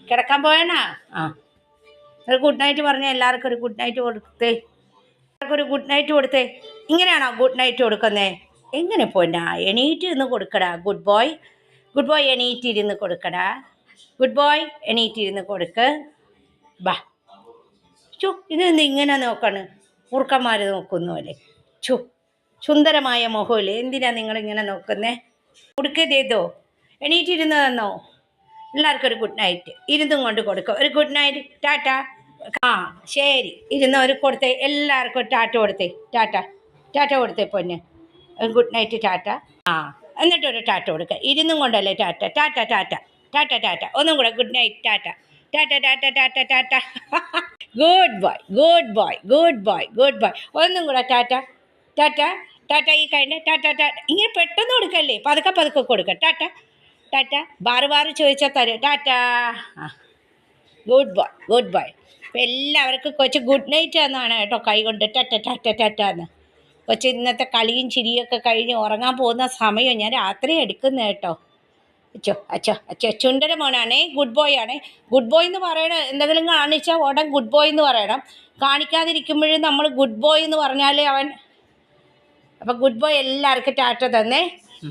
കിടക്കാൻ പോയണാ? ആ, ഒരു ഗുഡ് നൈറ്റ് പറഞ്ഞ എല്ലാവർക്കും ഒരു ഗുഡ് നൈറ്റ് കൊടുത്തേ. എല്ലാവർക്കും ഒരു ഗുഡ് നൈറ്റ് കൊടുത്തേ. ഇങ്ങനെയാണോ ഗുഡ് നൈറ്റ് കൊടുക്കുന്നേ? എങ്ങനെ പോന്നാ? എണീറ്റ് ഇരുന്ന് കൊടുക്കടാ ഗുഡ് ബോയ്. ഗുഡ് ബോയ് എണീറ്റ് ഇരുന്ന് കൊടുക്കടാ. ഗുഡ് ബോയ് എണീറ്റ് ഇരുന്ന് കൊടുക്ക്. ബാ. ചു, ഇതെന്ത് ഇങ്ങനെ നോക്കാണ്? മൂർഖന്മാർ നോക്കുന്ന പോലെ. ചു, സുന്ദരമായ മുഖമില്ലേ, എന്തിനാ നിങ്ങളിങ്ങനെ നോക്കുന്നേ? കൊടുക്കതേതോ എണീറ്റിരുന്ന് തന്നോ? എല്ലാവർക്കും ഒരു ഗുഡ് നൈറ്റ് ഇരുന്നും കൊണ്ട് കൊടുക്കുക. ഒരു ഗുഡ് നൈറ്റ്, ടാറ്റ. ആ ശരി, ഇരുന്നവർ കൊടുത്തേ. എല്ലാവർക്കും ഒരു ടാറ്റ കൊടുത്തേ. ടാറ്റ ടാറ്റ കൊടുത്തേ പൊന്നെ. Good night Tata. ആ, എന്നിട്ടൊരു ടാറ്റ കൊടുക്കുക. ഇരുന്നും കൊണ്ടല്ലേ ടാറ്റ. ടാറ്റ ടാറ്റ ടാറ്റ ടാറ്റ. ഒന്നും കൂടെ good night Tata. Tata Tata Tata Tata. Good boy good boy good boy good boy. ഒന്നും കൂടെ ടാറ്റ ടാറ്റ ടാറ്റ. ഈ കഴിഞ്ഞ ടാറ്റ ടാറ്റ. ഇങ്ങനെ പെട്ടെന്ന് കൊടുക്കല്ലേ, പതുക്കെ പതുക്കെ കൊടുക്കുക. ടാറ്റ ടാറ്റ. ബാറ് ചോദിച്ചാൽ തരും. ടാറ്റ. ആ, ഗുഡ് ബോയ് ഗുഡ് ബോയ്. അപ്പം എല്ലാവർക്കും കൊച്ചു ഗുഡ് നൈറ്റ് എന്നാണ് കേട്ടോ, കൈ കൊണ്ട് ടാറ്റ ടാറ്റ ടാറ്റ എന്ന്. കൊച്ചു ഇന്നത്തെ കളിയും ചിരിയൊക്കെ കഴിഞ്ഞ് ഉറങ്ങാൻ പോകുന്ന സമയം ഞാൻ രാത്രി എടുക്കുന്നത് കേട്ടോ. അച്ഛോ ചുണ്ടര മോനാണേ, ഗുഡ് ബോയ് ആണേ. ഗുഡ് ബോയ് എന്ന് പറയണം. എന്തെങ്കിലും കാണിച്ചാൽ ഉടൻ ഗുഡ് ബോയ് എന്ന് പറയണം. കാണിക്കാതിരിക്കുമ്പോഴും നമ്മൾ ഗുഡ് ബോയ് എന്ന് പറഞ്ഞാൽ അവൻ. അപ്പം ഗുഡ് ബോയ് എല്ലാവർക്കും ടാറ്റ തന്നേ.